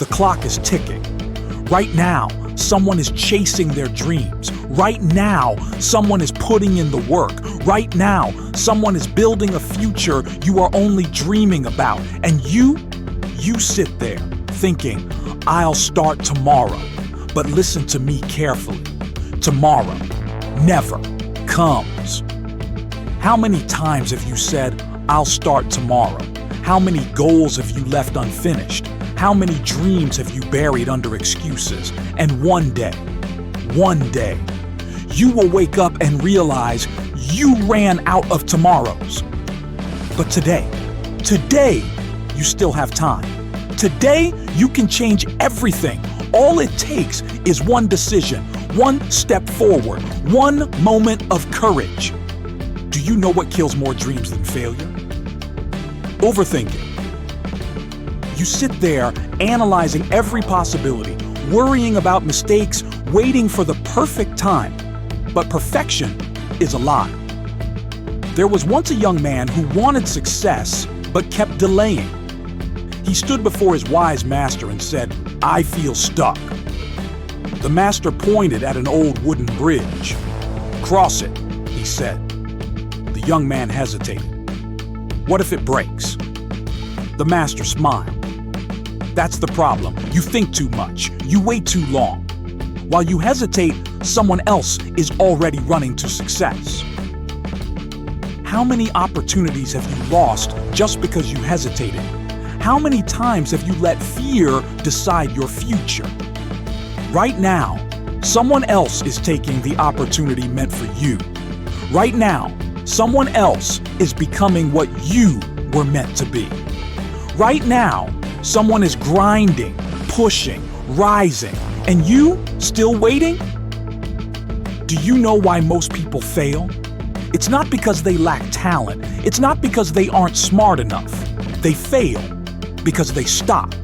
The clock is ticking. Right now, someone is chasing their dreams. Right now, someone is putting in the work. Right now, someone is building a future you are only dreaming about. And you sit there thinking, I'll start tomorrow. But listen to me carefully. Tomorrow never comes. How many times have you said, I'll start tomorrow? How many goals have you left unfinished? How many dreams have you buried under excuses? And one day, you will wake up and realize you ran out of tomorrows. But today, you still have time. Today, you can change everything. All it takes is one decision, one step forward, one moment of courage. Do you know what kills more dreams than failure? Overthinking. You sit there analyzing every possibility, worrying about mistakes, waiting for the perfect time. But perfection is a lie. There was once a young man who wanted success but kept delaying. He stood before his wise master and said, I feel stuck. The master pointed at an old wooden bridge. Cross it, he said. The young man hesitated. What if it breaks? The master smiled. That's the problem. You think too much. You wait too long. While you hesitate, someone else is already running to success. How many opportunities have you lost just because you hesitated? How many times have you let fear decide your future? Right now, someone else is taking the opportunity meant for you. Right now, someone else is becoming what you were meant to be. Right now, someone is grinding, pushing, rising, and you still waiting? Do you know why most people fail? It's not because they lack talent. It's not because they aren't smart enough. They fail because they stop.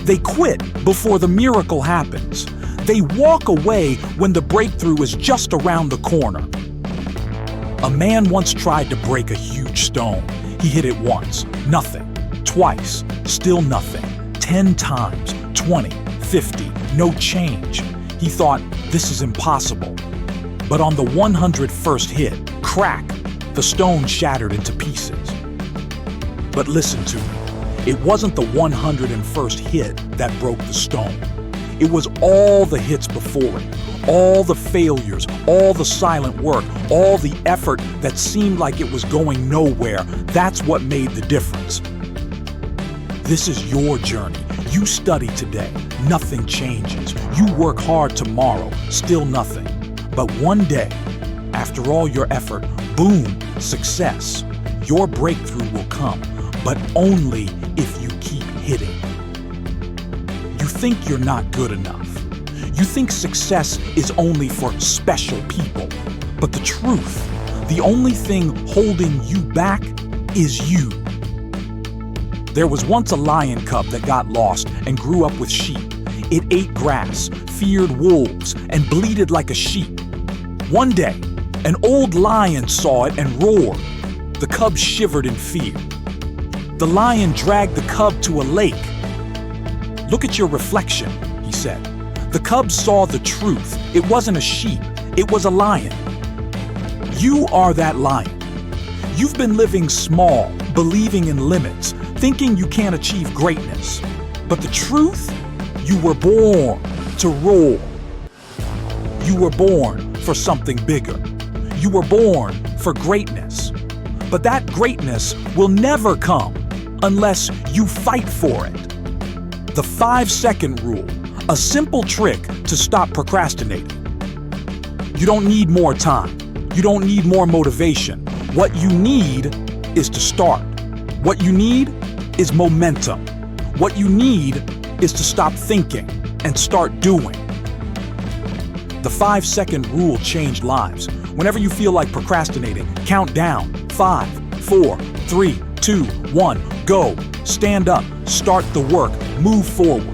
They quit before the miracle happens. They walk away when the breakthrough is just around the corner. A man once tried to break a huge stone. He hit it once, nothing. Twice, still nothing. 10 times, 20, 50, no change. He thought, this is impossible. But on the 101st hit, crack, the stone shattered into pieces. But listen to me. It wasn't the 101st hit that broke the stone. It was all the hits before it, all the failures, all the silent work, all the effort that seemed like it was going nowhere. That's what made the difference. This is your journey. You study today, nothing changes. You work hard tomorrow, still nothing. But one day, after all your effort, boom, success. Your breakthrough will come, but only if you keep hitting. You think you're not good enough. You think success is only for special people. But the truth, the only thing holding you back is you. There was once a lion cub that got lost and grew up with sheep. It ate grass, feared wolves, and bleated like a sheep. One day, an old lion saw it and roared. The cub shivered in fear. The lion dragged the cub to a lake. Look at your reflection, he said. The cub saw the truth. It wasn't a sheep, it was a lion. You are that lion. You've been living small, believing in limits, thinking you can't achieve greatness. But the truth, you were born to roar. You were born for something bigger. You were born for greatness. But that greatness will never come unless you fight for it. The 5-second rule, a simple trick to stop procrastinating. You don't need more time. You don't need more motivation. What you need is to start. What you need is momentum. What you need is to stop thinking and start doing. The 5-second rule changed lives. Whenever you feel like procrastinating, count down. 5, 4, 3, 2, 1, go. Stand up, start the work, move forward.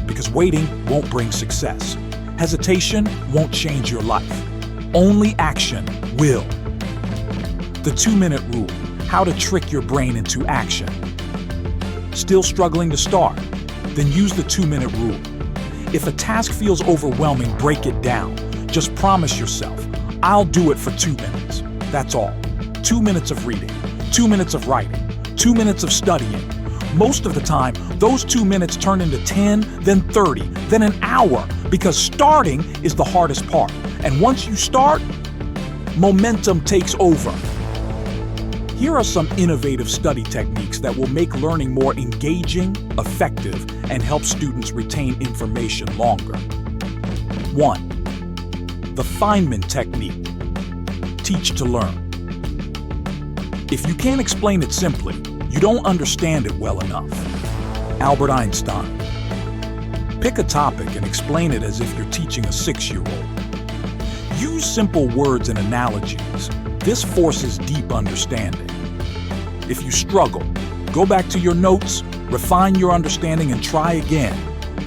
Because waiting won't bring success. Hesitation won't change your life. Only action will. The 2-minute rule, how to trick your brain into action. Still struggling to start? Then use the 2-minute rule. If a task feels overwhelming, break it down. Just promise yourself, I'll do it for 2 minutes. That's all. 2 minutes of reading, 2 minutes of writing, 2 minutes of studying. Most of the time, those 2 minutes turn into 10, then 30, then an hour, because starting is the hardest part. And once you start, momentum takes over. Here are some innovative study techniques that will make learning more engaging, effective, and help students retain information longer. 1. The Feynman technique. Teach to learn. If you can't explain it simply, you don't understand it well enough. Albert Einstein. Pick a topic and explain it as if you're teaching a 6-year-old. Use simple words and analogies. This forces deep understanding. If you struggle, go back to your notes, refine your understanding, and try again.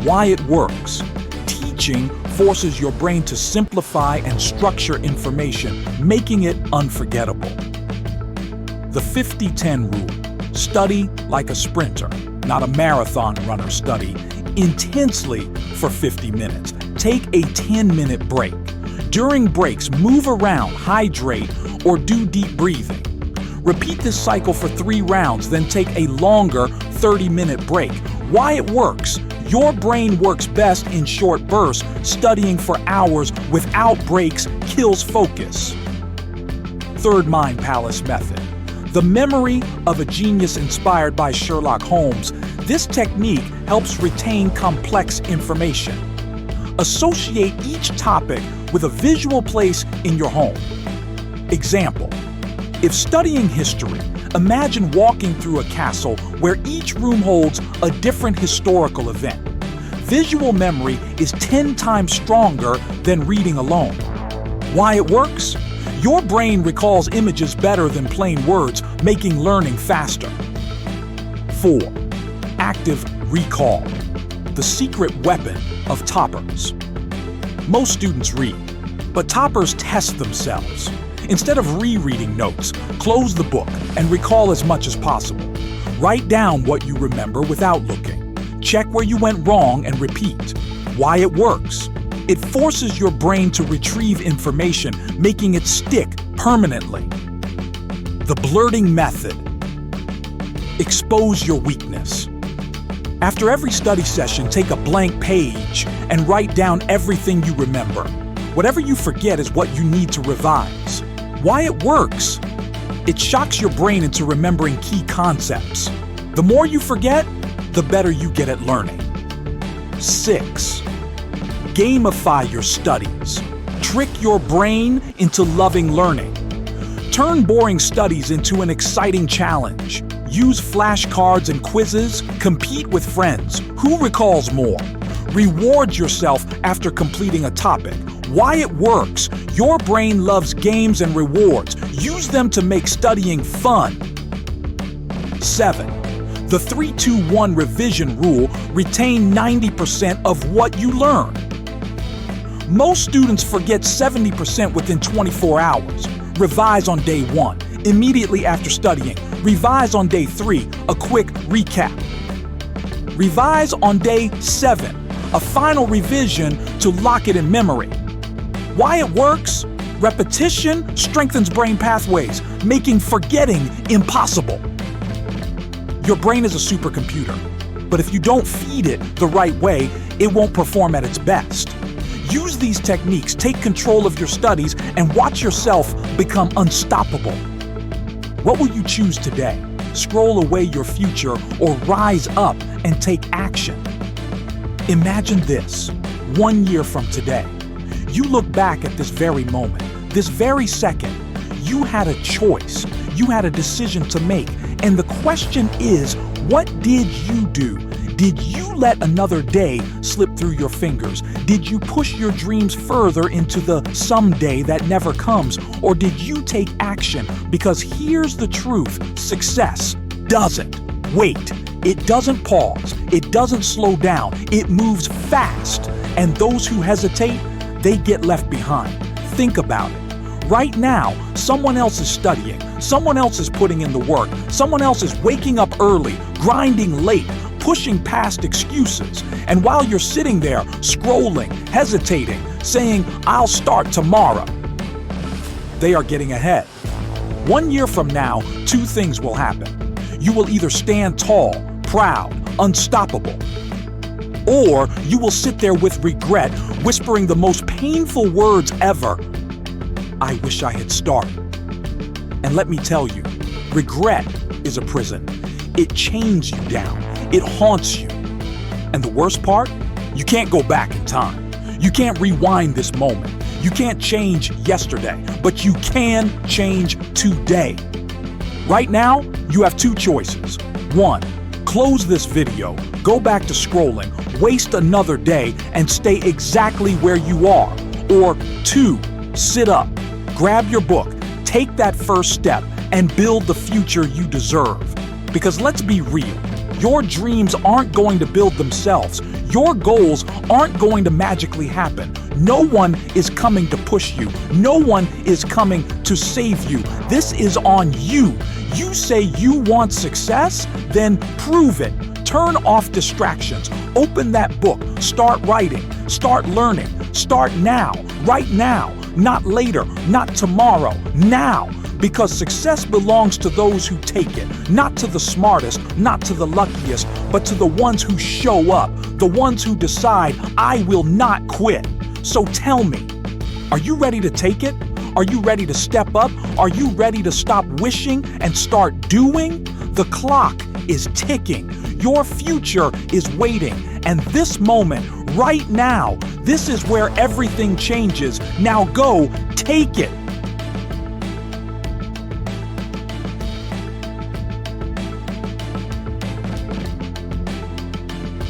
Why it works. Teaching forces your brain to simplify and structure information, making it unforgettable. The 50-10 rule. Study like a sprinter, not a marathon runner. Study intensely for 50 minutes. Take a 10-minute break. During breaks, move around, hydrate, or do deep breathing. Repeat this cycle for 3 rounds, then take a longer 30-minute break. Why it works. Your brain works best in short bursts. Studying for hours without breaks kills focus. Third Mind Palace method. The memory of a genius inspired by Sherlock Holmes. This technique helps retain complex information. Associate each topic with a visual place in your home. Example. If studying history, imagine walking through a castle where each room holds a different historical event. Visual memory is 10 times stronger than reading alone. Why it works? Your brain recalls images better than plain words, making learning faster. 4. Active recall. The secret weapon of toppers. Most students read, but toppers test themselves. Instead of rereading notes, close the book and recall as much as possible. Write down what you remember without looking. Check where you went wrong and repeat. Why it works. It forces your brain to retrieve information, making it stick permanently. The blurting method. Expose your weakness. After every study session, take a blank page and write down everything you remember. Whatever you forget is what you need to revise. Why it works? It shocks your brain into remembering key concepts. The more you forget, the better you get at learning. 6. Gamify your studies. Trick your brain into loving learning. Turn boring studies into an exciting challenge. Use flashcards and quizzes. Compete with friends. Who recalls more? Reward yourself after completing a topic. Why it works. Your brain loves games and rewards. Use them to make studying fun. 7. The 3-2-1 revision rule. Retain 90% of what you learn. Most students forget 70% within 24 hours. Revise on day 1, immediately after studying. Revise on day 3, a quick recap. Revise on day 7, a final revision to lock it in memory. Why it works? Repetition strengthens brain pathways, making forgetting impossible. Your brain is a supercomputer, but if you don't feed it the right way, it won't perform at its best. Use these techniques, take control of your studies, and watch yourself become unstoppable. What will you choose today? Scroll away your future or rise up and take action. Imagine this, 1 year from today. You look back at this very moment, this very second. You had a choice. You had a decision to make. And the question is, what did you do? Did you let another day slip through your fingers? Did you push your dreams further into the someday that never comes? Or did you take action? Because here's the truth, success doesn't wait. It doesn't pause. It doesn't slow down. It moves fast. And those who hesitate, they get left behind. Think about it. Right now, someone else is studying. Someone else is putting in the work. Someone else is waking up early, grinding late, pushing past excuses. And while you're sitting there, scrolling, hesitating, saying, "I'll start tomorrow," they are getting ahead. 1 year from now, two things will happen. You will either stand tall, proud, unstoppable, or you will sit there with regret, whispering the most painful words ever, "I wish I had started." And let me tell you, regret is a prison. It chains you down. It haunts you. And the worst part? You can't go back in time. You can't rewind this moment. You can't change yesterday, but you can change today. Right now, you have two choices. One, close this video, go back to scrolling, waste another day, and stay exactly where you are. Or two, sit up, grab your book, take that first step, and build the future you deserve. Because let's be real, your dreams aren't going to build themselves. Your goals aren't going to magically happen. No one is coming to push you. No one is coming to save you. This is on you. You say you want success? Then prove it. Turn off distractions. Open that book. Start writing. Start learning. Start now. Right now. Not later. Not tomorrow. Now. Because success belongs to those who take it, not to the smartest, not to the luckiest, but to the ones who show up, the ones who decide, "I will not quit." So tell me, are you ready to take it? Are you ready to step up? Are you ready to stop wishing and start doing? The clock is ticking. Your future is waiting. And this moment, right now, this is where everything changes. Now go, take it.